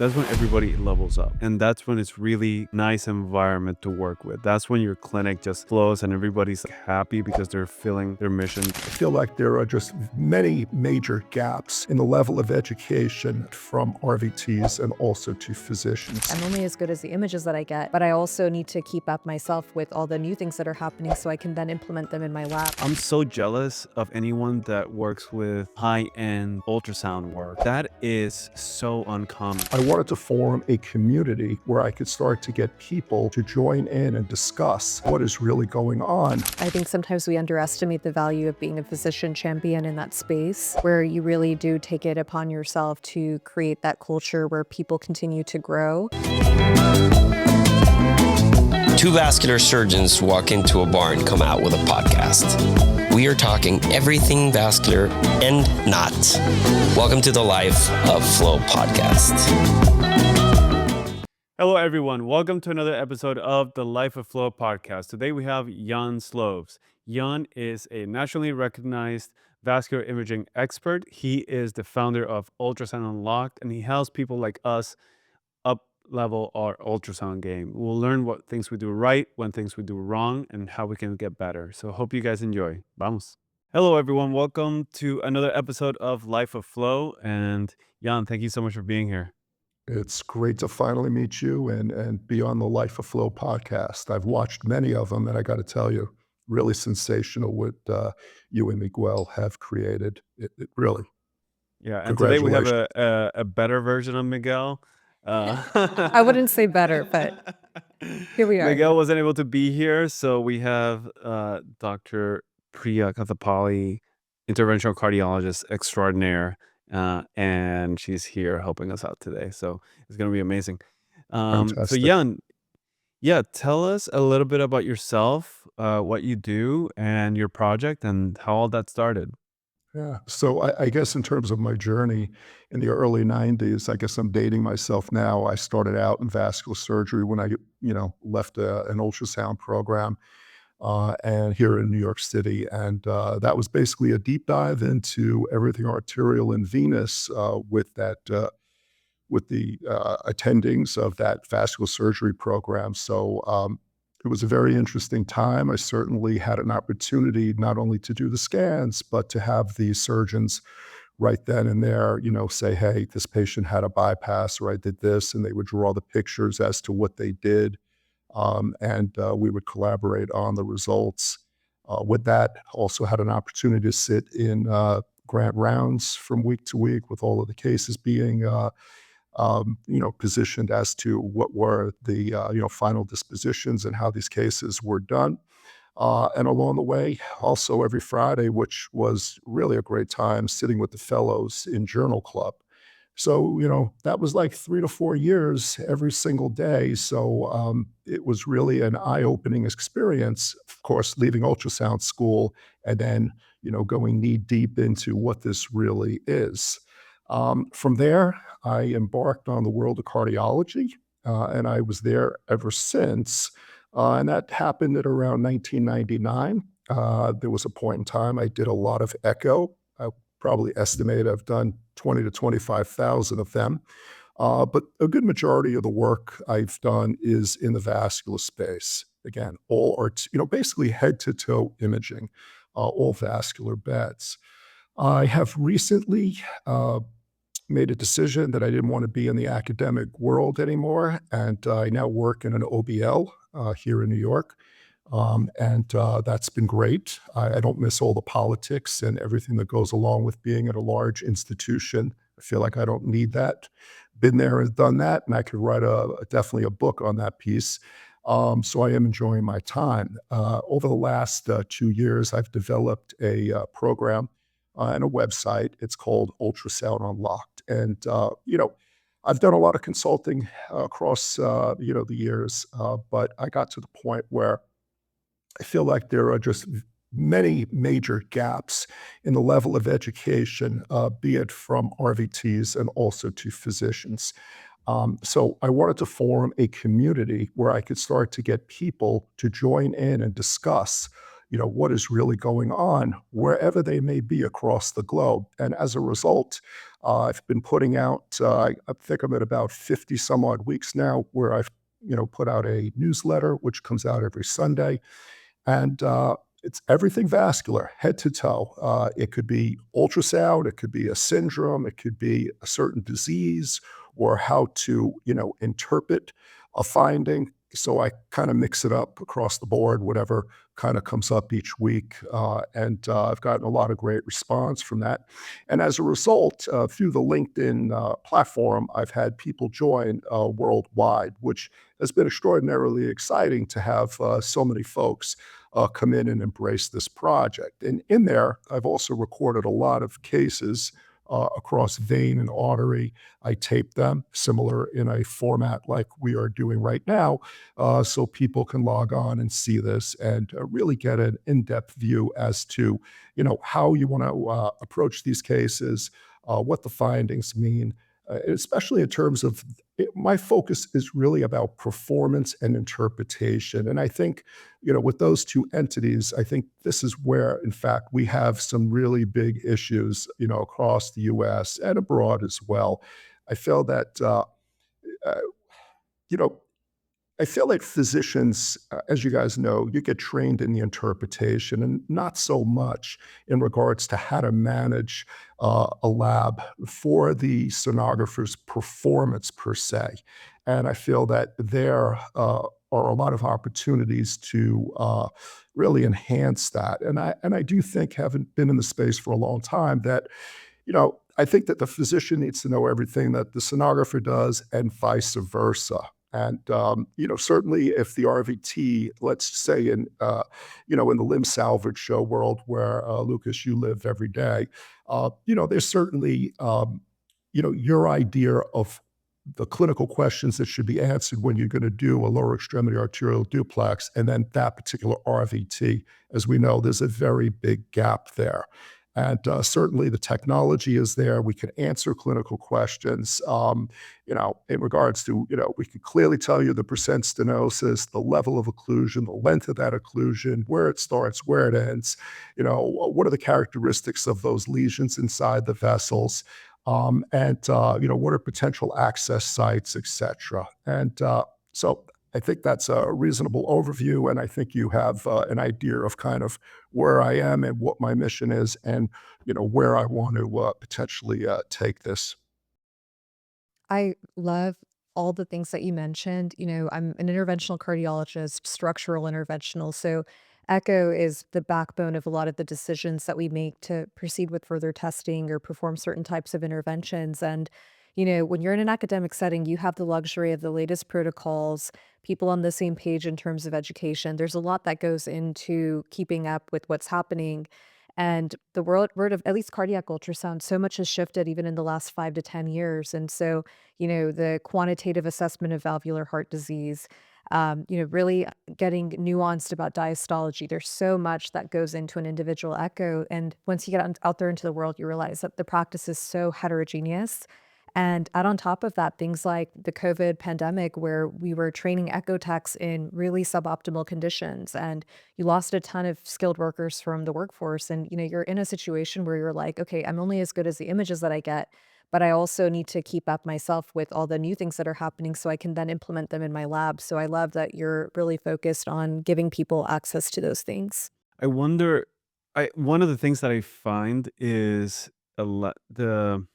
that's when everybody levels up. And that's when it's really nice environment to work with. That's when your clinic just flows and everybody's happy because they're filling their mission. I feel like there are just many major gaps in the level of education from RVTs and also to physicians. I'm only as good as the images that I get, but I also need to keep up myself with all the new things that are happening so I can then implement them in my lab. I'm so jealous of anyone that works with high-end ultrasound work. That is so uncommon. I wanted to form a community where I could start to get people to join in and discuss what is really going on. I think sometimes we underestimate the value of being a physician champion in that space, where you really do take it upon yourself to create that culture where people continue to grow. Two vascular surgeons walk into a bar and come out with a podcast. We are talking everything vascular and not. Welcome to the Life of Flow podcast. Hello, everyone. Welcome to another episode of the Life of Flow podcast. Today we have Jan Sloves. Jan is a nationally recognized vascular imaging expert. He is the founder of Ultrasound Unlocked, and he helps people like us up-level our ultrasound game. We'll learn what things we do right, when things we do wrong, and how we can get better. So hope you guys enjoy. Vamos. Hello, everyone. Welcome to another episode of Life of Flow. And Jan, thank you so much for being here. It's great to finally meet you and be on the Life of Flow podcast. I've watched many of them, and I got to tell you, really sensational what you and Miguel have created. It really. Yeah, and today we have a better version of Miguel. I wouldn't say better, but here we are. Miguel wasn't able to be here, so we have Dr. Priya Kathapali, interventional cardiologist extraordinaire, and she's here helping us out today. So it's going to be amazing. So Jan, tell us a little bit about yourself, what you do, and your project, and how all that started. Yeah. So I guess in terms of my journey in the early 90s, I guess I'm dating myself now. I started out in vascular surgery when I, left an ultrasound program and here in New York City. And that was basically a deep dive into everything arterial and venous with the attendings of that vascular surgery program. So it was a very interesting time. I certainly had an opportunity not only to do the scans, but to have the surgeons right then and there, say, hey, this patient had a bypass, or I did this, and they would draw the pictures as to what they did. And we would collaborate on the results. With that, also had an opportunity to sit in grant rounds from week to week with all of the cases being positioned as to what were the, final dispositions and how these cases were done. And along the way, also every Friday, which was really a great time, sitting with the fellows in Journal Club. So, that was like 3 to 4 years every single day. So it was really an eye-opening experience, of course, leaving ultrasound school and then, going knee deep into what this really is. From there, I embarked on the world of cardiology, and I was there ever since. And that happened at around 1999. There was a point in time I did a lot of echo. I probably estimate I've done 20 to 25,000 of them. But a good majority of the work I've done is in the vascular space. Again, basically head to toe imaging, all vascular beds. I have recently made a decision that I didn't want to be in the academic world anymore, and I now work in an OBL here in New York, and that's been great. I don't miss all the politics and everything that goes along with being at a large institution. I feel like I don't need that. Been there and done that, and I could write definitely a book on that piece. So I am enjoying my time. Over the last 2 years, I've developed a program and a website. It's called Ultrasound Unlocked. And, I've done a lot of consulting across, the years, but I got to the point where I feel like there are just many major gaps in the level of education, be it from RVTs and also to physicians. So I wanted to form a community where I could start to get people to join in and discuss what is really going on wherever they may be across the globe. And as a result, I've been putting out, I think I'm at about 50 some odd weeks now where I've, put out a newsletter, which comes out every Sunday. And it's everything vascular, head to toe. It could be ultrasound, it could be a syndrome, it could be a certain disease, or how to, interpret a finding. So I kind of mix it up across the board, whatever kind of comes up each week. And I've gotten a lot of great response from that. And as a result, through the LinkedIn platform, I've had people join worldwide, which has been extraordinarily exciting to have so many folks come in and embrace this project. And in there, I've also recorded a lot of cases across vein and artery. I tape them similar in a format like we are doing right now, so people can log on and see this and really get an in-depth view as to, how you want to approach these cases, what the findings mean, especially in terms of my focus is really about performance and interpretation. And I think, with those two entities, I think this is where, in fact, we have some really big issues, across the US and abroad as well. I feel that, uh, you know, I feel like physicians, as you guys know, you get trained in the interpretation and not so much in regards to how to manage a lab for the sonographer's performance per se. And I feel that there are a lot of opportunities to really enhance that. And I do think, having been in the space for a long time, that I think that the physician needs to know everything that the sonographer does and vice versa. And, certainly if the RVT, let's say in the limb salvage show world where, Lucas, you live every day, there's certainly, your idea of the clinical questions that should be answered when you're going to do a lower extremity arterial duplex, and then that particular RVT. As we know, there's a very big gap there. And certainly the technology is there. We can answer clinical questions, in regards to, we can clearly tell you the percent stenosis, the level of occlusion, the length of that occlusion, where it starts, where it ends, what are the characteristics of those lesions inside the vessels, and what are potential access sites, et cetera. And so I think that's a reasonable overview, and I think you have an idea of kind of where I am and what my mission is, and where I want to potentially take this. I love all the things that you mentioned. I'm an interventional cardiologist, structural interventional. So, echo is the backbone of a lot of the decisions that we make to proceed with further testing or perform certain types of interventions. And, when you're in an academic setting, you have the luxury of the latest protocols, people on the same page in terms of education. There's a lot that goes into keeping up with what's happening. And the word of at least cardiac ultrasound, so much has shifted even in the last 5 to 10 years. And so, the quantitative assessment of valvular heart disease, really getting nuanced about diastology. There's so much that goes into an individual echo. And once you get out there into the world, you realize that the practice is so heterogeneous. And add on top of that, things like the COVID pandemic, where we were training echo techs in really suboptimal conditions, and you lost a ton of skilled workers from the workforce. And, you're in a situation where you're like, okay, I'm only as good as the images that I get, but I also need to keep up myself with all the new things that are happening so I can then implement them in my lab. So I love that you're really focused on giving people access to those things. I wonder, I one of the things that I find is a lot the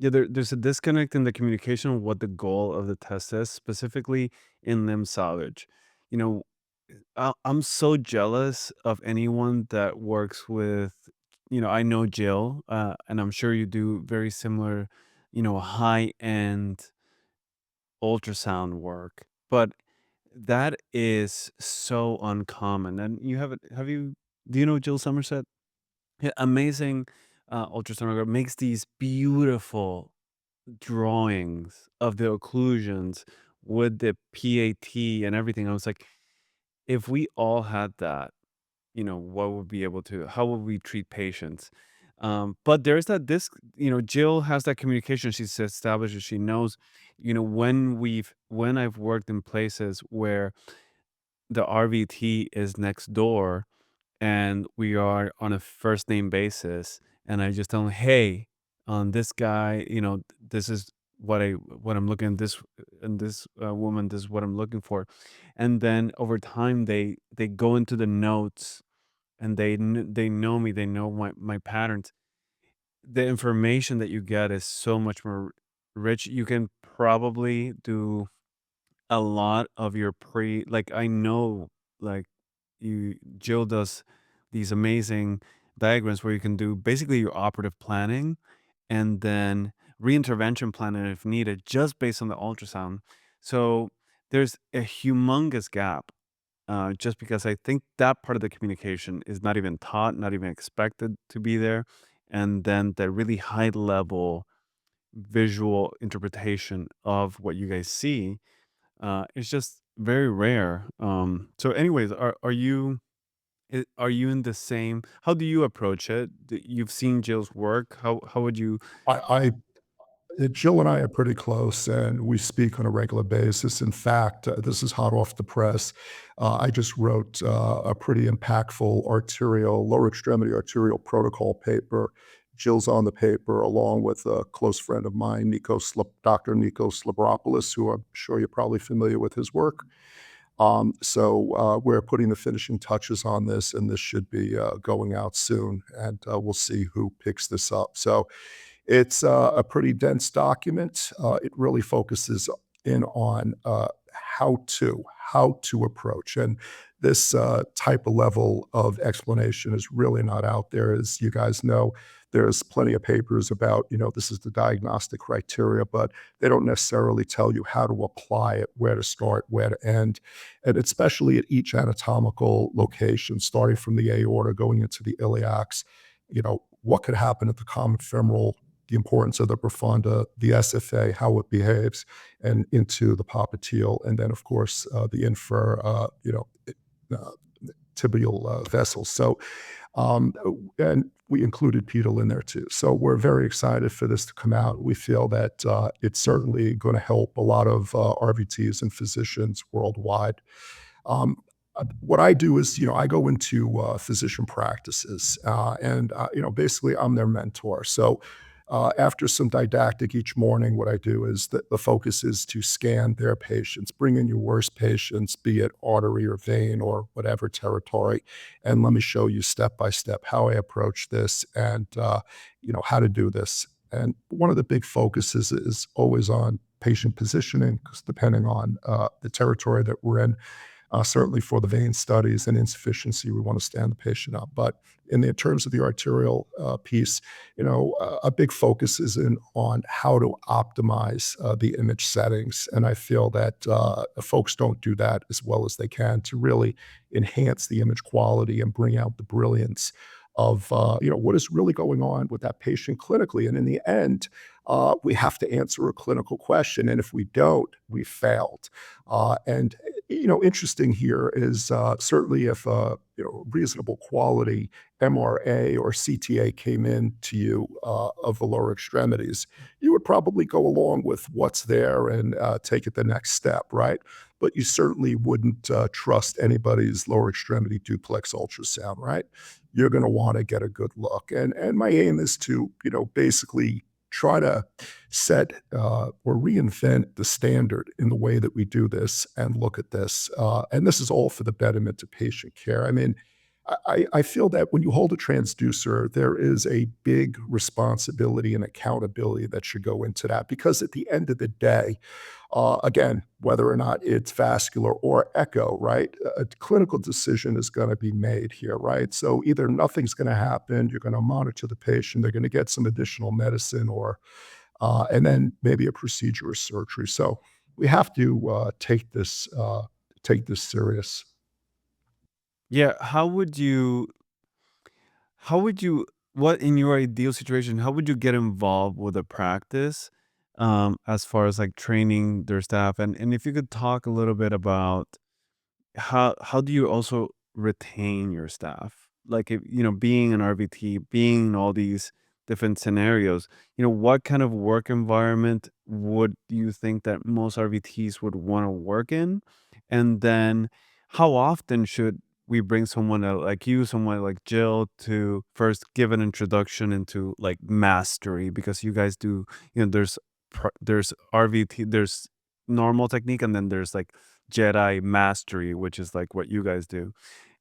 yeah, there's a disconnect in the communication of what the goal of the test is, specifically in limb salvage. You know, I'm so jealous of anyone that works with, I know Jill, and I'm sure you do very similar, high end ultrasound work, but that is so uncommon. And do you know Jill Somerset? Yeah, amazing ultrasonographer, makes these beautiful drawings of the occlusions with the PAT and everything. I was like, if we all had that, what would be able to, how would we treat patients? But there's that Jill has that communication. She's established, she knows, when I've worked in places where the RVT is next door and we are on a first name basis, and I just tell them, hey, on this guy, this is what I'm looking, this and this woman, this is what I'm looking for. And then over time they go into the notes, and they know me, they know my patterns. The information that you get is so much more rich. You can probably do a lot of your like, I know, like, you Jill does these amazing diagrams where you can do basically your operative planning, and then reintervention planning if needed, just based on the ultrasound. So there's a humongous gap, just because I think that part of the communication is not even taught, not even expected to be there. And then the really high level visual interpretation of what you guys see, is just very rare. So, anyways, are you in the same? How do you approach it? You've seen Jill's work. How would you? I Jill and I are pretty close, and we speak on a regular basis. In fact, this is hot off the press. I just wrote a pretty impactful lower extremity arterial protocol paper. Jill's on the paper, along with a close friend of mine, Dr. Nico Slabropoulos, who I'm sure you're probably familiar with his work. So we're putting the finishing touches on this, and this should be going out soon, and we'll see who picks this up. So it's a pretty dense document. It really focuses in on how to approach, and this type of level of explanation is really not out there. As you guys know, there's plenty of papers about, this is the diagnostic criteria, but they don't necessarily tell you how to apply it, where to start, where to end, and especially at each anatomical location, starting from the aorta, going into the iliacs. What could happen at the common femoral, the importance of the profunda, the SFA, how it behaves, and into the popliteal, and then, of course, the uh, tibial vessels. So, um, and we included pedal in there too. So we're very excited for this to come out. We feel that it's certainly going to help a lot of RVTs and physicians worldwide. Um, what I do is, I go into physician practices, and basically, I'm their mentor. So, after some didactic each morning, what I do is the focus is to scan their patients, bring in your worst patients, be it artery or vein or whatever territory, and let me show you step by step how I approach this, and how to do this. And one of the big focuses is always on patient positioning, because depending on the territory that we're in, certainly for the vein studies and insufficiency, we want to stand the patient up. But in the terms of the arterial piece, a big focus is on how to optimize the image settings. And I feel that folks don't do that as well as they can to really enhance the image quality and bring out the brilliance of what is really going on with that patient clinically. And in the end, we have to answer a clinical question, and if we don't, we failed. And interesting here is certainly if reasonable quality MRA or CTA came in to you of the lower extremities, you would probably go along with what's there and take it the next step, right? But you certainly wouldn't trust anybody's lower extremity duplex ultrasound, right? You're going to want to get a good look, and my aim is to basically try to set or reinvent the standard in the way that we do this and look at this. And this is all for the betterment of patient care. I mean, I feel that when you hold a transducer, there is a big responsibility and accountability that should go into that, because at the end of the day, again, whether or not it's vascular or echo, right? A clinical decision is going to be made here, right? So either nothing's going to happen, you're going to monitor the patient, they're going to get some additional medicine, or and then maybe a procedure or surgery. So we have to take this serious. Yeah, how would you what in your ideal situation, how would you get involved with a practice, as far as like training their staff? And if you could talk a little bit about how do you also retain your staff? Like, if, being an RVT, being in all these different scenarios, what kind of work environment would you think that most RVTs would want to work in? And then how often should we bring someone like you, someone like Jill, to first give an introduction into like mastery, because you guys do, there's RVT, there's normal technique, and then there's like Jedi mastery, which is like what you guys do.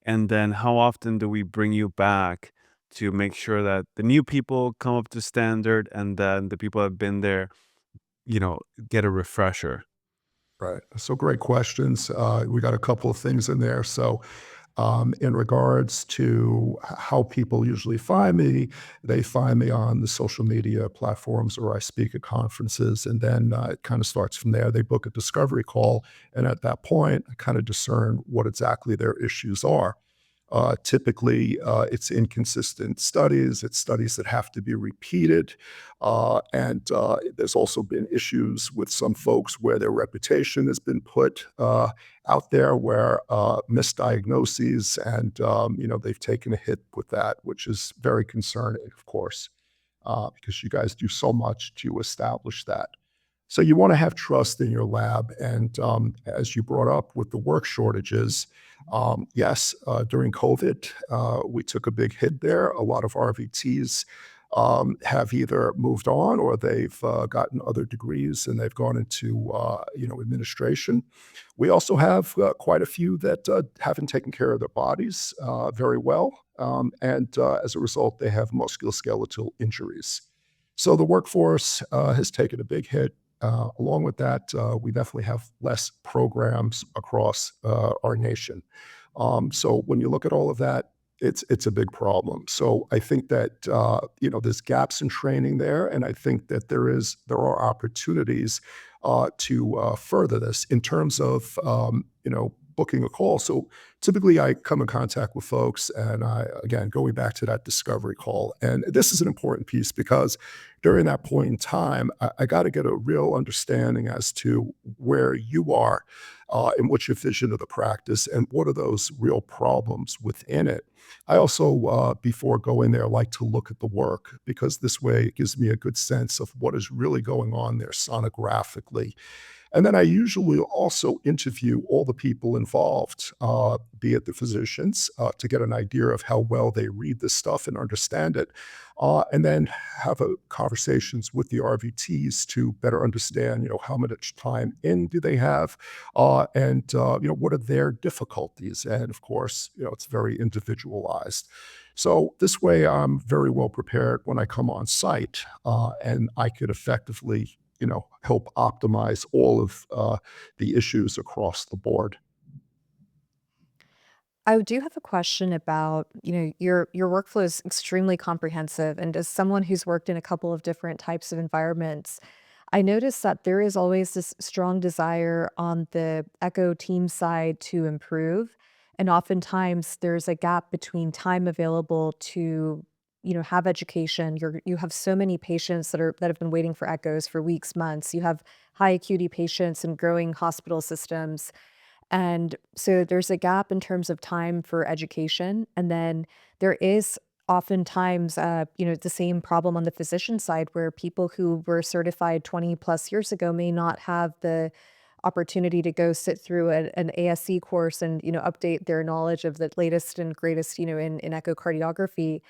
And then how often do we bring you back to make sure that the new people come up to standard, and then the people that have been there, you know, get a refresher? Right. So great questions. We got a couple of things in there. So, in regards to how people usually find me, they find me on the social media platforms, or I speak at conferences, and then it kind of starts from there. They book a discovery call, and at that point, I kind of discern what exactly their issues are. Typically, it's inconsistent studies. It's studies that have to be repeated. And there's also been issues with some folks where their reputation has been put out there, where misdiagnoses, and they've taken a hit with that, which is very concerning, of course, because you guys do so much to establish that. So you want to have trust in your lab. And as you brought up with the work shortages, yes, during COVID, we took a big hit there. A lot of RVTs have either moved on, or they've gotten other degrees and they've gone into administration. We also have quite a few that haven't taken care of their bodies very well, and as a result, they have musculoskeletal injuries. So the workforce has taken a big hit. Along with that, we definitely have less programs across our nation. So when you look at all of that, it's a big problem. So I think that there's gaps in training there, and I think that there are opportunities to further this in terms of booking a call. So typically, I come in contact with folks, and again, going back to that discovery call, and this is an important piece because during that point in time, I got to get a real understanding as to where you are and what's your vision of the practice, and what are those real problems within it. I also, before going there, like to look at the work, because this way it gives me a good sense of what is really going on there sonographically. And then I usually also interview all the people involved, be it the physicians, to get an idea of how well they read this stuff and understand it, and then have conversations with the RVTs to better understand, how much time in do they have, and what are their difficulties. And of course, it's very individualized. So this way, I'm very well prepared when I come on site, and I could effectively help optimize all of the issues across the board. I do have a question about, your workflow is extremely comprehensive, and as someone who's worked in a couple of different types of environments, I noticed that there is always this strong desire on the Echo team side to improve, and oftentimes there's a gap between time available to, have education. You have so many patients that have been waiting for echoes for weeks, months. You have high acuity patients and growing hospital systems. And so there's a gap in terms of time for education. And then there is oftentimes, the same problem on the physician side, where people who were certified 20 plus years ago may not have the opportunity to go sit through an ASC course and, update their knowledge of the latest and greatest, in echocardiography.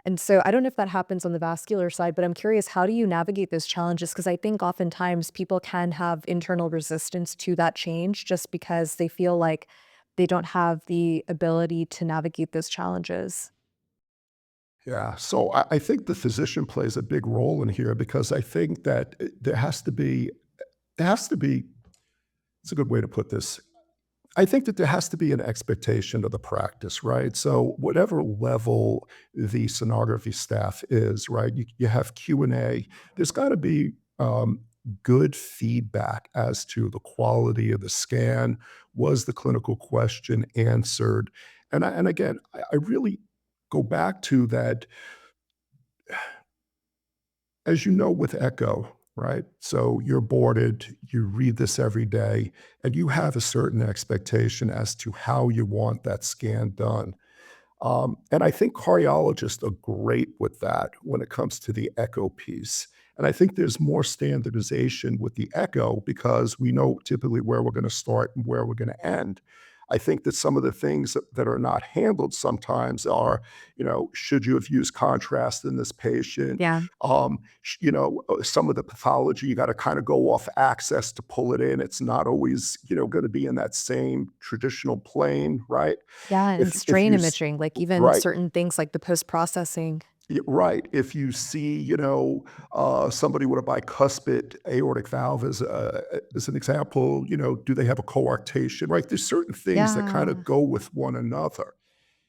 And so I don't know if that happens on the vascular side, but I'm curious, how do you navigate those challenges? Because I think oftentimes people can have internal resistance to that change just because they feel like they don't have the ability to navigate those challenges. Yeah, so I think the physician plays a big role in here, because I think that there has to be, it's a good way to put this. I think that there has to be an expectation of the practice, right? So whatever level the sonography staff is, right? You have Q&A. There's got to be good feedback as to the quality of the scan. Was the clinical question answered? And again, I really go back to that, as you know, with Echo, right? So you're boarded, you read this every day, and you have a certain expectation as to how you want that scan done. And I think cardiologists are great with that when it comes to the echo piece. And I think there's more standardization with the echo, because we know typically where we're going to start and where we're going to end. I think that some of the things that are not handled sometimes are, should you have used contrast in this patient? Yeah. Some of the pathology, you got to kind of go off axis to pull it in. It's not always, going to be in that same traditional plane, right? Yeah, and If strain you imaging, like even right. certain things like the post-processing. Right. If you see, somebody with a bicuspid aortic valve as an example, do they have a coarctation, right? There's certain things that kind of Yeah. go with one another.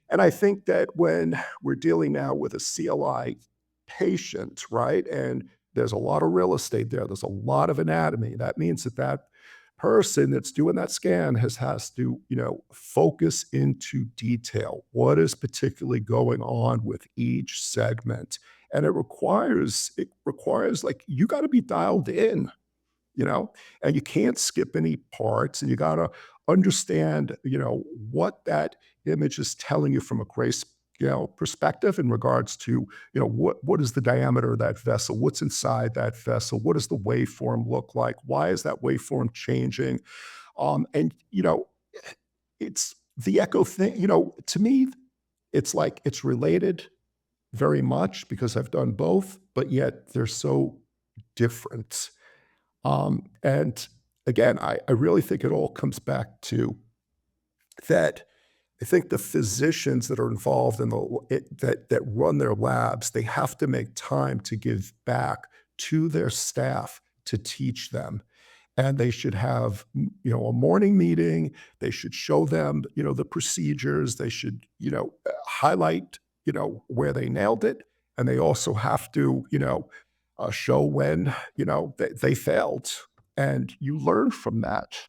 And I think that when we're dealing now with a CLI patient, right, and there's a lot of real estate there, there's a lot of anatomy. That means that that person that's doing that scan has to, focus into detail. What is particularly going on with each segment? And it requires like you got to be dialed in, you know, and you can't skip any parts, and you got to understand, what that image is telling you from a grace, perspective in regards to, what is the diameter of that vessel, what's inside that vessel, what does the waveform look like, why is that waveform changing, and it's the echo thing. To me, it's like it's related very much because I've done both, but yet they're so different. And again, I really think it all comes back to that. I think the physicians that are involved in that run their labs, they have to make time to give back to their staff to teach them, and they should have a morning meeting. They should show them the procedures. They should highlight where they nailed it, and they also have to show when they failed, and you learn from that.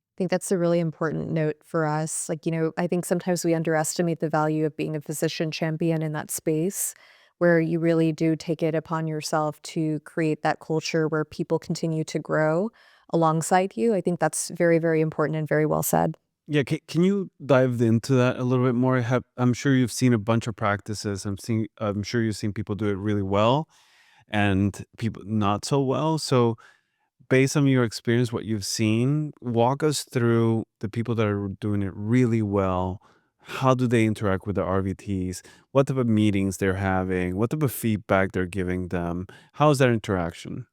I think that's a really important note for us. Like, I think sometimes we underestimate the value of being a physician champion in that space where you really do take it upon yourself to create that culture where people continue to grow alongside you. I think that's very, very important and very well said. Yeah, can you dive into that a little bit more? I'm sure you've seen a bunch of practices. I'm sure you've seen people do it really well and people not so well. So based on your experience, what you've seen, walk us through the people that are doing it really well. How do they interact with the RVTs? What type of meetings they're having? What type of feedback they're giving them? How's that interaction?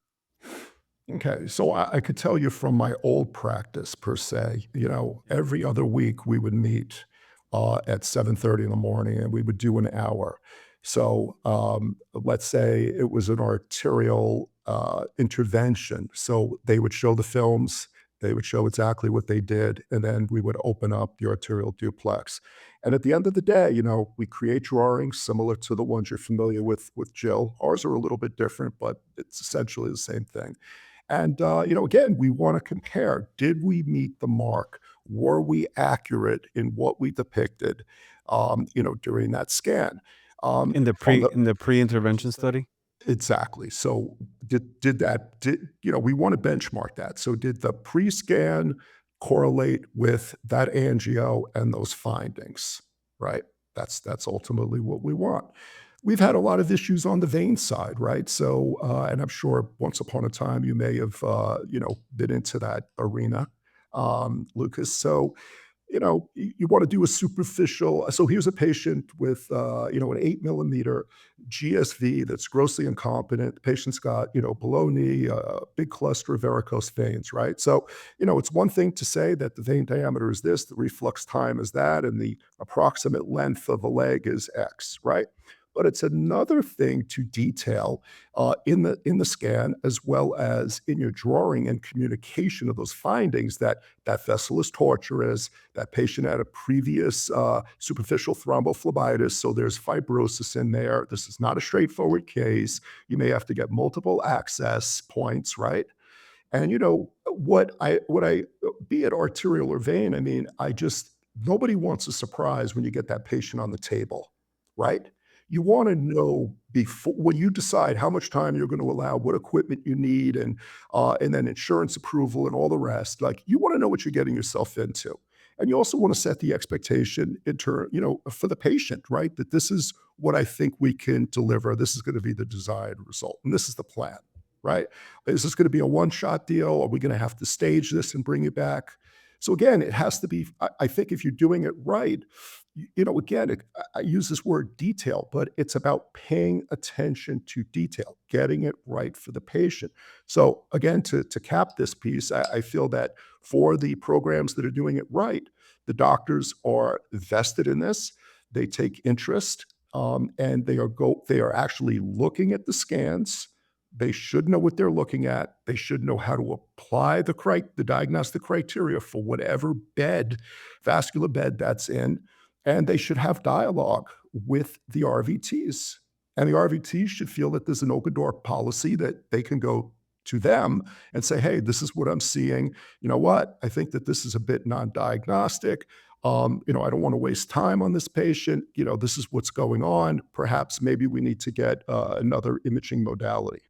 Okay, so I could tell you from my old practice per se, every other week we would meet at 7:30 in the morning, and we would do an hour. So let's say it was an arterial intervention. So they would show the films, they would show exactly what they did, and then we would open up the arterial duplex. And at the end of the day, we create drawings similar to the ones you're familiar with Jill. Ours are a little bit different, but it's essentially the same thing. And, again, we want to compare. Did we meet the mark? Were we accurate in what we depicted, during that scan? On the In the pre-intervention study? Exactly. So we want to benchmark that. So did the pre-scan correlate with that angio and those findings, right? That's ultimately what we want. We've had a lot of issues on the vein side, right? So, and I'm sure once upon a time you may have, been into that arena, Lucas. So, you want to do a superficial. So here's a patient with, an 8 millimeter GSV that's grossly incompetent. The patient's got, below knee, big cluster of varicose veins, right? So, it's one thing to say that the vein diameter is this, the reflux time is that, and the approximate length of a leg is X, right? But it's another thing to detail in the scan, as well as in your drawing and communication of those findings, that that vessel is tortuous, that patient had a previous superficial thrombophlebitis, so there's fibrosis in there. This is not a straightforward case. You may have to get multiple access points, right? And what I be it arterial or vein, I mean, nobody wants a surprise when you get that patient on the table, right? You want to know before when you decide how much time you're going to allow, what equipment you need, and then insurance approval and all the rest. Like, you want to know what you're getting yourself into. And you also want to set the expectation for the patient, right? That this is what I think we can deliver. This is going to be the desired result. And this is the plan, right? Is this going to be a one-shot deal? Are we going to have to stage this and bring it back? So again, it has to be, I think if you're doing it right, again, I use this word detail, but it's about paying attention to detail, getting it right for the patient. So again, to cap this piece, I feel that for the programs that are doing it right, the doctors are vested in this. They take interest, and they are actually looking at the scans. They should know what they're looking at. They should know how to apply the diagnostic criteria for whatever vascular bed that's in, and they should have dialogue with the RVTs. And the RVTs should feel that there's an open door policy that they can go to them and say, hey, this is what I'm seeing. You know what? I think that this is a bit non-diagnostic. I don't want to waste time on this patient. This is what's going on. Perhaps maybe we need to get another imaging modality.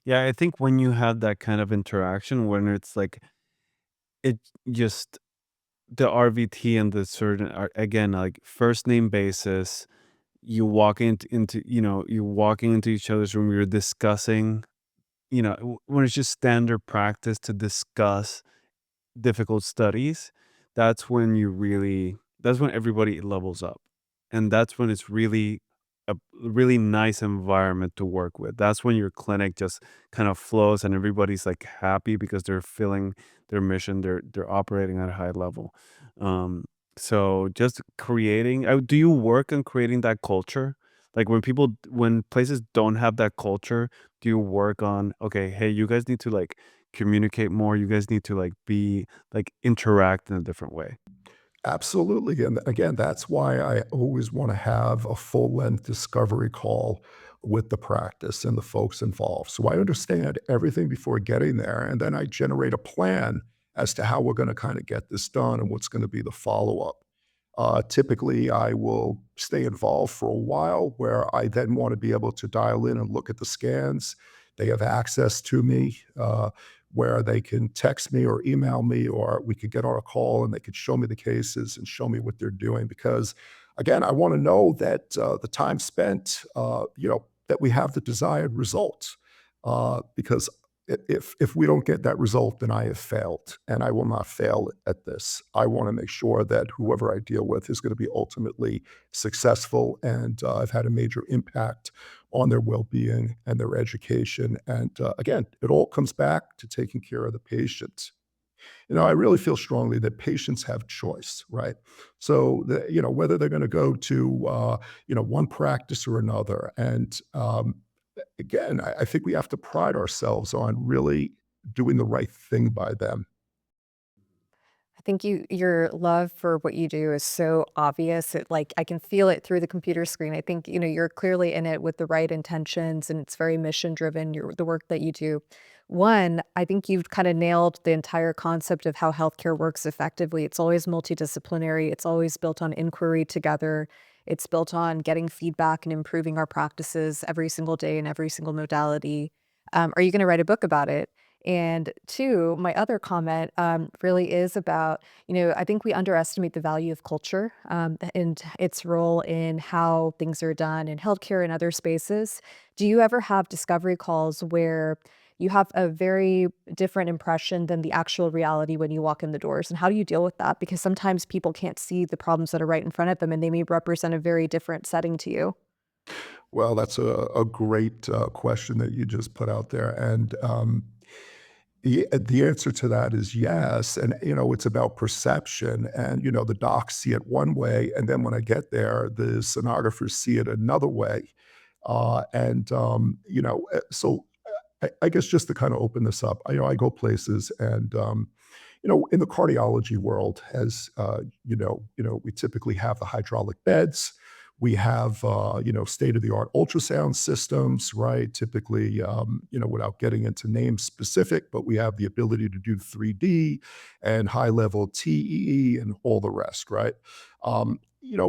Yeah, I think when you have that kind of interaction, when it's like it just the RVT and the surgeon are again like first name basis. You walk into you're walking into each other's room. You're discussing. When it's just standard practice to discuss difficult studies, that's when everybody levels up. And that's when it's really a really nice environment to work with. That's when your clinic just kind of flows and everybody's like happy because they're feeling their mission, they're operating at a high level. Um, so just creating do you work on creating that culture? Like when places don't have that culture, do you work on, okay, hey, you guys need to like communicate more. You guys need to interact in a different way. Absolutely. And again, that's why I always want to have a full length discovery call with the practice and the folks involved. So I understand everything before getting there. And then I generate a plan as to how we're going to kind of get this done and what's going to be the follow up. Typically, I will stay involved for a while where I then want to be able to dial in and look at the scans. They have access to me. Where they can text me or email me, or we could get on a call and they could show me the cases and show me what they're doing. Because again, I want to know that the time spent, that we have the desired result. Because if we don't get that result, then I have failed, and I will not fail at this. I want to make sure that whoever I deal with is going to be ultimately successful, and I've had a major impact on their well-being and their education. And again, it all comes back to taking care of the patient. I really feel strongly that patients have choice, right? So, whether they're going to go to, one practice or another. And again, I think we have to pride ourselves on really doing the right thing by them. I think your love for what you do is so obvious. I can feel it through the computer screen. I think, you're clearly in it with the right intentions and it's very mission driven, the work that you do. One, I think you've kind of nailed the entire concept of how healthcare works effectively. It's always multidisciplinary. It's always built on inquiry together. It's built on getting feedback and improving our practices every single day in every single modality. Are you going to write a book about it? And two, my other comment really is about, I think we underestimate the value of culture and its role in how things are done in healthcare and other spaces. Do you ever have discovery calls where you have a very different impression than the actual reality when you walk in the doors? And how do you deal with that? Because sometimes people can't see the problems that are right in front of them and they may represent a very different setting to you. Well, that's a great question that you just put out there. And the answer to that is yes. And, it's about perception. And, the docs see it one way. And then when I get there, the sonographers see it another way. So I guess just to kind of open this up, I go places and, in the cardiology world, as we typically have the hydraulic beds. We have, state-of-the-art ultrasound systems, right? Typically, without getting into names specific, but we have the ability to do 3D and high-level TEE and all the rest, right?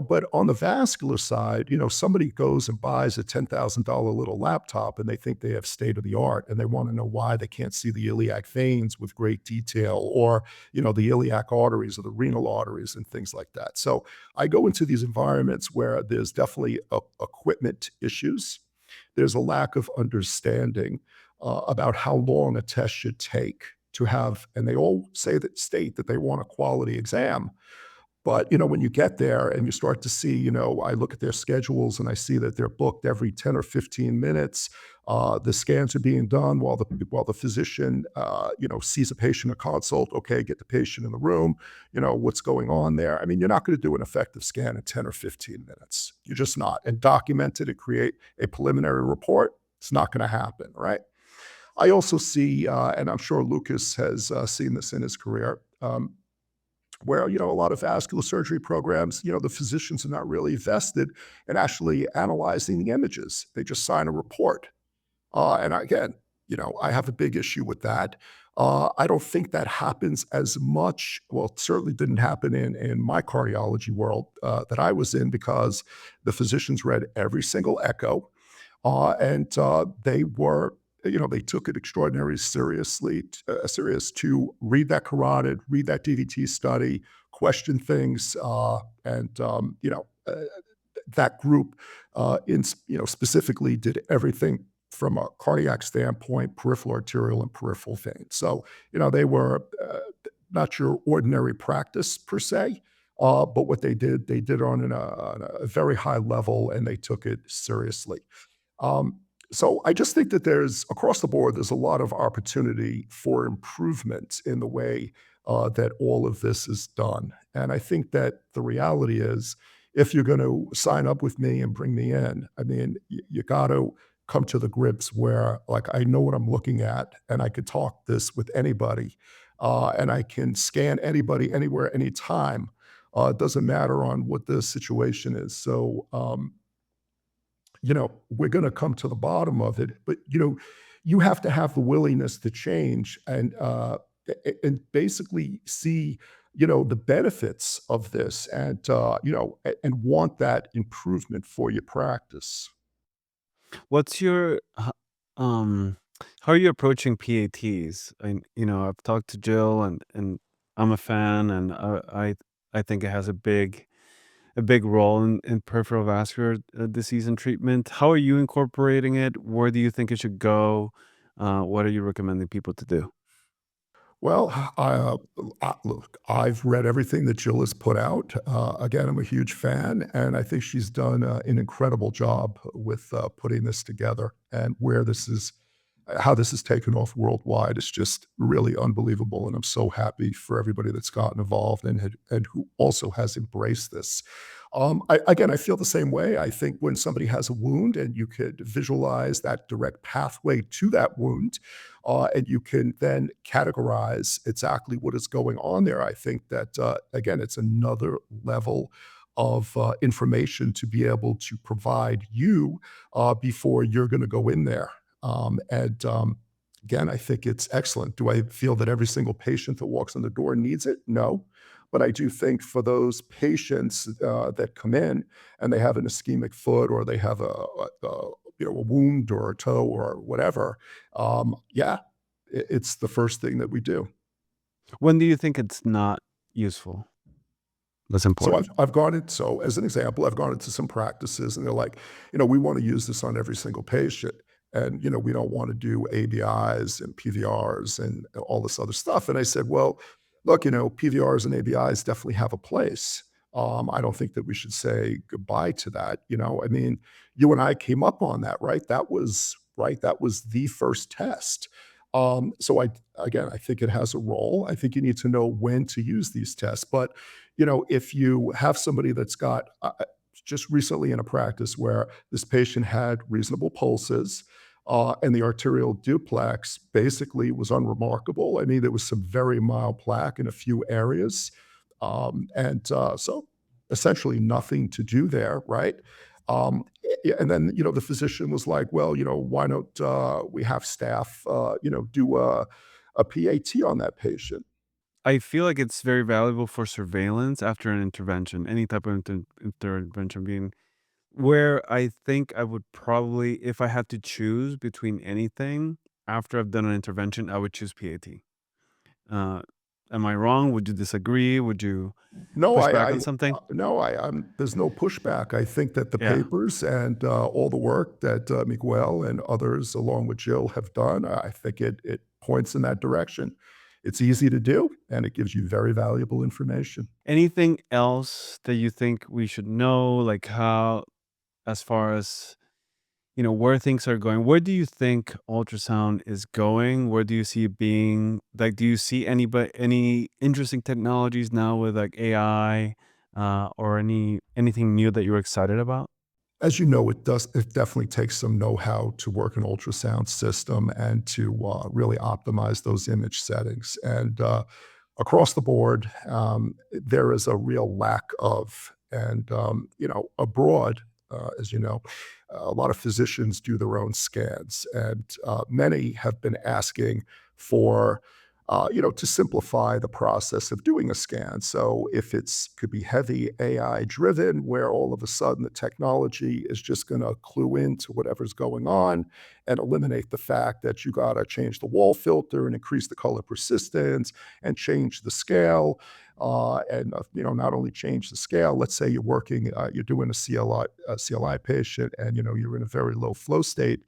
But on the vascular side, somebody goes and buys a $10,000 little laptop and they think they have state of the art and they want to know why they can't see the iliac veins with great detail or, the iliac arteries or the renal arteries and things like that. So I go into these environments where there's definitely equipment issues. There's a lack of understanding about how long a test should take to have, and they all state that they want a quality exam. But, when you get there and you start to see, I look at their schedules and I see that they're booked every 10 or 15 minutes. The scans are being done while the physician, sees a patient, a consult. Okay, get the patient in the room. What's going on there? I mean, you're not going to do an effective scan in 10 or 15 minutes. You're just not. And document it and create a preliminary report. It's not going to happen, right? I also see, and I'm sure Lucas has seen this in his career. Where a lot of vascular surgery programs, the physicians are not really vested in actually analyzing the images. They just sign a report. And again, I have a big issue with that. I don't think that happens as much. Well, it certainly didn't happen in my cardiology world that I was in, because the physicians read every single echo, and they took it extraordinarily serious to read that carotid, read that DVT study, question things, that group, specifically did everything from a cardiac standpoint, peripheral arterial and peripheral veins. So, they were not your ordinary practice per se, but what they did on a very high level, and they took it seriously. Um, so I just think that across the board, there's a lot of opportunity for improvement in the way that all of this is done. And I think that the reality is, if you're going to sign up with me and bring me in, I mean, you got to come to the grips where, like, I know what I'm looking at, and I could talk this with anybody, and I can scan anybody, anywhere, anytime. It doesn't matter on what the situation is. So, we're going to come to the bottom of it. But, you have to have the willingness to change and basically see, the benefits of this, and want that improvement for your practice. What's your um how are you approaching PATs? I've talked to Jill, and I'm a fan, and I think it has a big role in peripheral vascular disease and treatment. How are you incorporating it? Where do you think it should go? What are you recommending people to do? Well, look, I've read everything that Jill has put out. Again, I'm a huge fan, and I think she's done an incredible job with putting this together, and how this is taken off worldwide is just really unbelievable. And I'm so happy for everybody that's gotten involved and who also has embraced this. Again, I feel the same way. I think when somebody has a wound and you could visualize that direct pathway to that wound, and you can then categorize exactly what is going on there, I think that, again, it's another level of information to be able to provide you before you're going to go in there. And again, I think it's excellent. Do I feel that every single patient that walks in the door needs it? No. But I do think for those patients that come in and they have an ischemic foot, or they have a wound or a toe or whatever, yeah, it's the first thing that we do. When do you think it's not useful? That's So important. I've gone in, so as an example, I've gone into some practices and they're like, we want to use this on every single patient. And, we don't want to do ABIs and PVRs and all this other stuff. And I said, well, look, PVRs and ABIs definitely have a place. I don't think that we should say goodbye to that. I mean, you and I came up on that, right? That was right. That was the first test. So I think it has a role. I think you need to know when to use these tests. But, if you have somebody that's got just recently in a practice where this patient had reasonable pulses, and the arterial duplex basically was unremarkable. I mean, there was some very mild plaque in a few areas. So essentially nothing to do there, right? And then, the physician was like, well, why don't we have staff, do a PAT on that patient? I feel like it's very valuable for surveillance after an intervention, any type of intervention being where I think I would probably, if I had to choose between anything after I've done an intervention, I would choose PAT. Uh, am I wrong? Would you disagree? Would you No, push back on something? no, there's no pushback. I think that the Yeah. papers and all the work that Miguel and others, along with Jill, have done, I think it points in that direction. It's easy to do, and it gives you very valuable information. Anything else that you think we should know, like how, as far as where things are going? Where do you think ultrasound is going? Where do you see it being? Like, do you see any interesting technologies now with like AI, or anything new that you're excited about? As you know, it definitely takes some know-how to work an ultrasound system and to really optimize those image settings. And across the board, there is a real lack of, and abroad, as you know, a lot of physicians do their own scans, and many have been asking for to simplify the process of doing a scan. So if it's could be heavy AI driven, where all of a sudden the technology is just going to clue into whatever's going on and eliminate the fact that you got to change the wall filter and increase the color persistence and change the scale. Not only change the scale. Let's say you're doing a CLI patient, and you're in a very low flow state,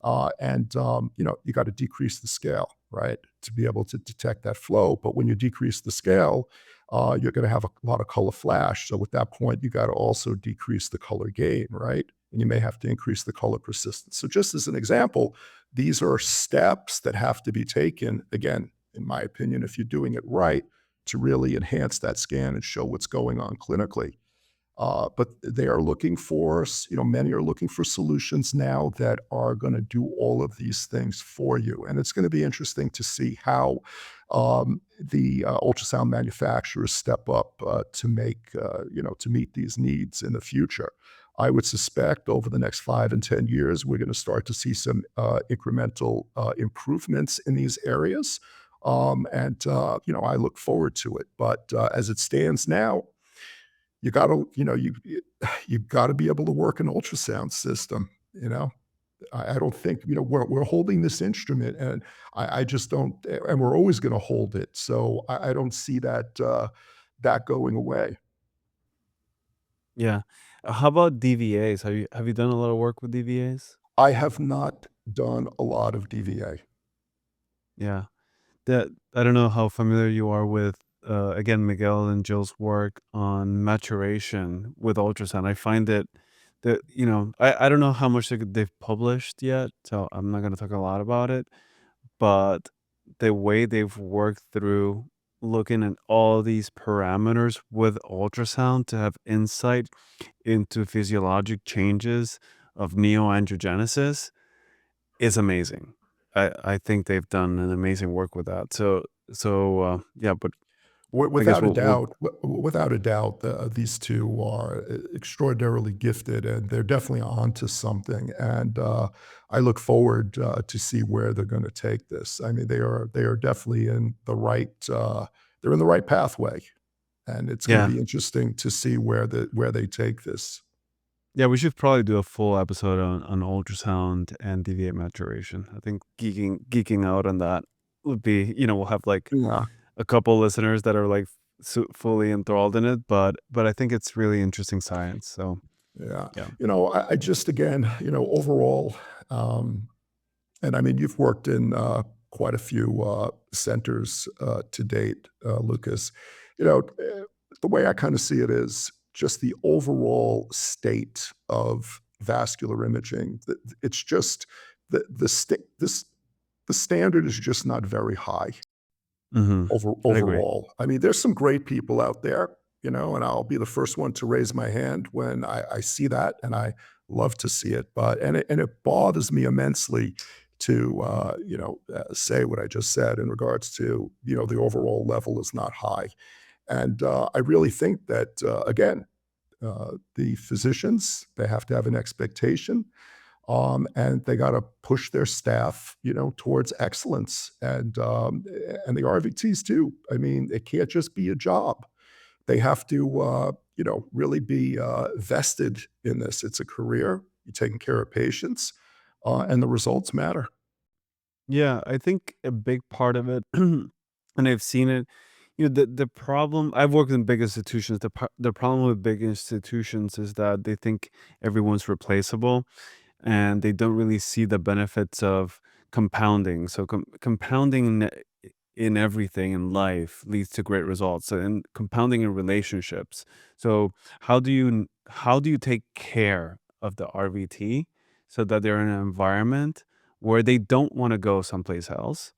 and you got to decrease the scale, right, to be able to detect that flow. But when you decrease the scale, you're going to have a lot of color flash. So at that point, you got to also decrease the color gain, right? And you may have to increase the color persistence. So just as an example, these are steps that have to be taken, again, in my opinion, if you're doing it right, to really enhance that scan and show what's going on clinically. But they are looking for, many are looking for solutions now that are going to do all of these things for you. And it's going to be interesting to see how the ultrasound manufacturers step up to meet these needs in the future. I would suspect over the next 5 and 10 years, we're going to start to see some incremental improvements in these areas. I look forward to it. But as it stands now, you gotta, you gotta be able to work an ultrasound system, you know? I don't think, we're holding this instrument, and I just don't, and we're always gonna hold it. So I don't see that going away. Yeah. How about DVAs? Have you done a lot of work with DVAs? I have not done a lot of DVA. Yeah. That I don't know how familiar you are with, again, Miguel and Jill's work on maturation with ultrasound. I find it that, I don't know how much they've published yet, so I'm not going to talk a lot about it, but the way they've worked through looking at all these parameters with ultrasound to have insight into physiologic changes of neoangiogenesis is amazing. I think they've done an amazing work with that. Yeah, but I guess Without a we'll doubt, without a doubt, these two are extraordinarily gifted, and they're definitely onto something. And I look forward to see where they're going to take this. I mean, they are definitely in the right they're in the right pathway, and it's going to yeah. be interesting to see where they take this. Yeah, we should probably do a full episode on ultrasound and deviate maturation. I think geeking out on that would be, we'll have like Yeah. a couple listeners that are like fully enthralled in it, but I think it's really interesting science. So, Yeah. yeah. I just, again, overall, um, and I mean, you've worked in quite a few centers to date, Lucas. The way I kind of see it is just the overall state of vascular imaging. It's just the sta- this the standard is just not very high I agree. overall. I mean, there's some great people out there, and I'll be the first one to raise my hand when I see that, and I love to see it. But and it bothers me immensely to say what I just said in regards to the overall level is not high, and I really think that again, the physicians, they have to have an expectation, and they got to push their staff, towards excellence, and the RVTs too. I mean, it can't just be a job. They have to, really be vested in this. It's a career. You're taking care of patients, and the results matter. Yeah, I think a big part of it, and I've seen it. The problem. I've worked in big institutions. The problem with big institutions is that they think everyone's replaceable, and they don't really see the benefits of compounding. So compounding in everything in life leads to great results and compounding in relationships. So how do you take care of the RVT so that they're in an environment where they don't want to go someplace else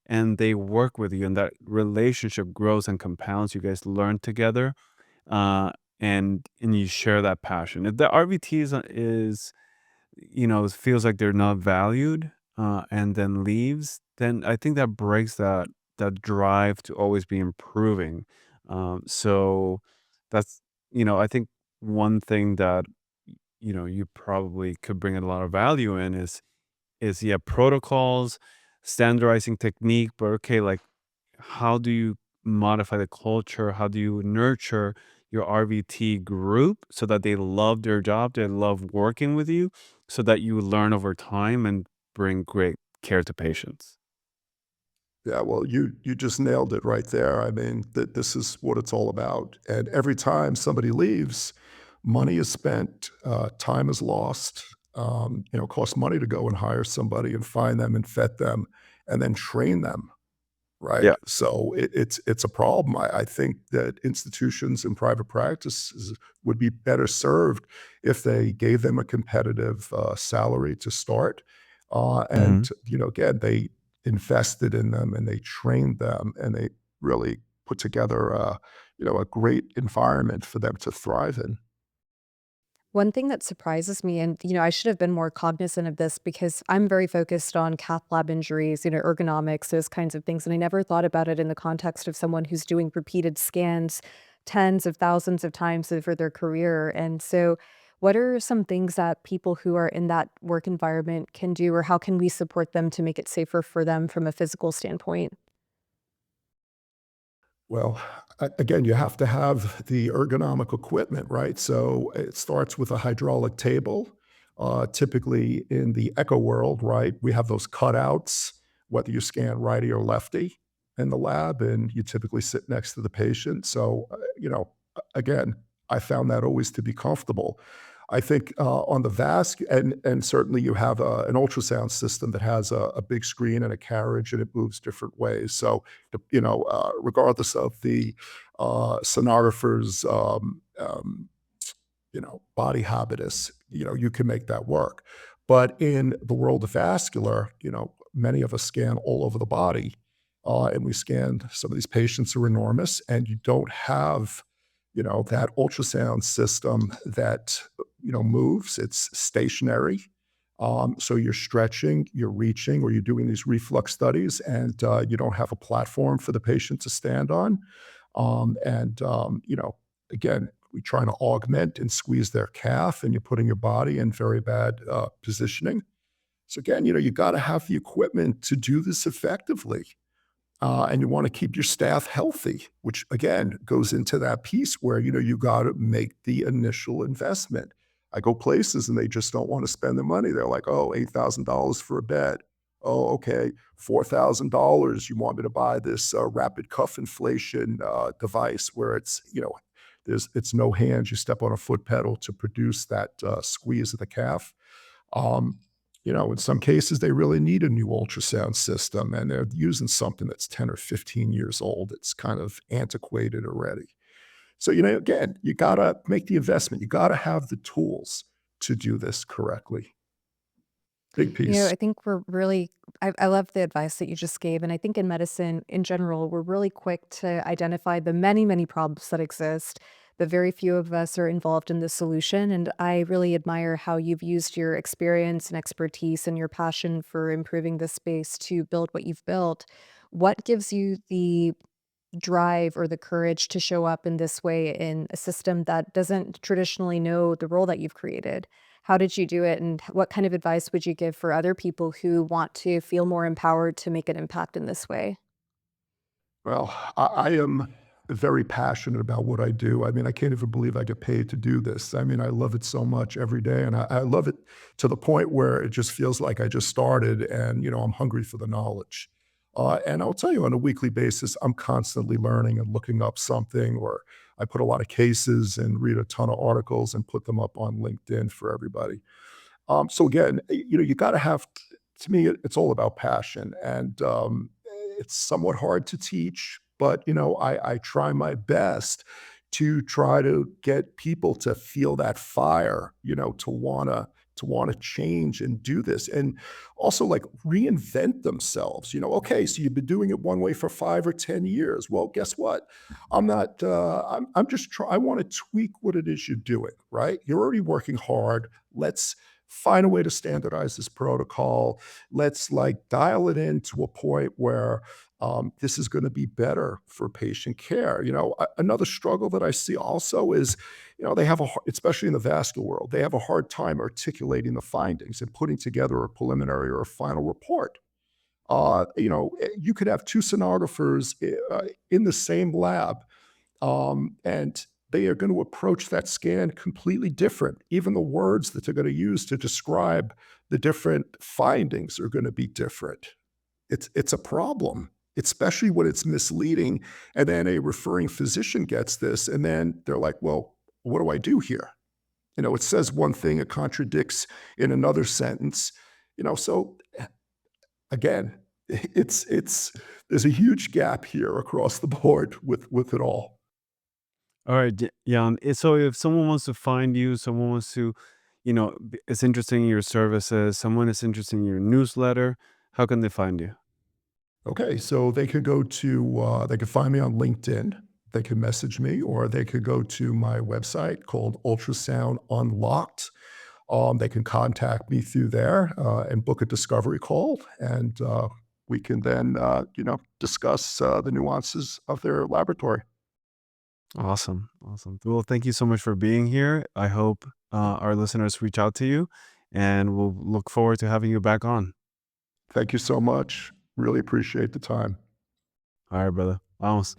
and they work with you and that relationship grows and compounds, you guys learn together, uh, and you share that passion. If the RVT is feels like they're not valued, and then leaves, then I think that breaks that drive to always be improving. So that's I think one thing that you probably could bring a lot of value in is yeah, protocols, standardizing technique, but okay, like how do you modify the culture? How do you nurture your RVT group so that they love their job, they love working with you, so that you learn over time and bring great care to patients? Yeah, well, you just nailed it right there. I mean, this is what it's all about. And every time somebody leaves, money is spent, time is lost. It costs money to go and hire somebody and find them and vet them and then train them. Right? Yeah. So it's a problem. I think that institutions and private practices would be better served if they gave them a competitive, salary to start, Mhm. and, again, they invested in them and they trained them and they really put together a great environment for them to thrive in. One thing that surprises me, and I should have been more cognizant of this because I'm very focused on cath lab injuries, ergonomics, those kinds of things. And I never thought about it in the context of someone who's doing repeated scans tens of thousands of times over their career. And so, what are some things that people who are in that work environment can do, or how can we support them to make it safer for them from a physical standpoint? Well, again, you have to have the ergonomic equipment, right? So it starts with a hydraulic table. Typically in the echo world, right, we have those cutouts, whether you scan righty or lefty in the lab, and you typically sit next to the patient. So, again, I found that always to be comfortable. I think on the VASC, and certainly you have an ultrasound system that has a big screen and a carriage, and it moves different ways. So regardless of the sonographer's body habitus, you can make that work. But in the world of vascular, many of us scan all over the body, and we scan. Some of these patients are enormous, and you don't have that ultrasound system that moves. It's stationary. So you're stretching, you're reaching, or you're doing these reflux studies, and you don't have a platform for the patient to stand on. And again, we try to augment and squeeze their calf, and you're putting your body in very bad positioning. So again, you got to have the equipment to do this effectively. And you want to keep your staff healthy, which again goes into that piece where you got to make the initial investment. I go places and they just don't want to spend the money. They're like, "Oh, $8,000 for a bed. Oh, okay, $4,000. You want me to buy this rapid cuff inflation device where it's no hands. You step on a foot pedal to produce that squeeze of the calf." Um, in some cases, they really need a new ultrasound system, and they're using something that's 10 or 15 years old. It's kind of antiquated already. So, again, you gotta make the investment. You gotta have the tools to do this correctly. Big piece. I think we're really, I love the advice that you just gave. And I think in medicine in general, we're really quick to identify the many, many problems that exist, but very few of us are involved in the solution. And I really admire how you've used your experience and expertise and your passion for improving this space to build what you've built. What gives you the drive or the courage to show up in this way in a system that doesn't traditionally know the role that you've created? How did you do it? And what kind of advice would you give for other people who want to feel more empowered to make an impact in this way? Well, I am very passionate about what I do. I mean, I can't even believe I get paid to do this. I mean, I love it so much every day, and I love it to the point where it just feels like I just started, and I'm hungry for the knowledge. And I'll tell you, on a weekly basis, I'm constantly learning and looking up something, or I put a lot of cases and read a ton of articles and put them up on LinkedIn for everybody. So again, you got to have. To me, it's all about passion, and it's somewhat hard to teach, but I try my best to try to get people to feel that fire, to wanna change and do this, and also like reinvent themselves. Okay, so you've been doing it one way for 5 or 10 years. Well, guess what? I'm not. I'm just try. I want to tweak what it is you're doing. Right? You're already working hard. Let's find a way to standardize this protocol. Let's like dial it in to a point where this is going to be better for patient care. Another struggle that I see also is, they have especially in the vascular world, they have a hard time articulating the findings and putting together a preliminary or a final report. You could have two sonographers in the same lab, and they are going to approach that scan completely different. Even the words that they're going to use to describe the different findings are going to be different. It's a problem, especially when it's misleading, and then a referring physician gets this, and then they're like, "Well, what do I do here?" It says one thing, it contradicts in another sentence. So again, it's there's a huge gap here across the board with it all. All right, Jan. So if someone wants to find you, someone wants to, is interested in your services, someone is interested in your newsletter, how can they find you? Okay, so they could find me on LinkedIn. They can message me, or they could go to my website called Ultrasound Unlocked. They can contact me through there and book a discovery call, and we can then, discuss the nuances of their laboratory. Awesome. Awesome. Well, thank you so much for being here. I hope our listeners reach out to you, and we'll look forward to having you back on. Thank you so much. Really appreciate the time. All right, brother. Vamos.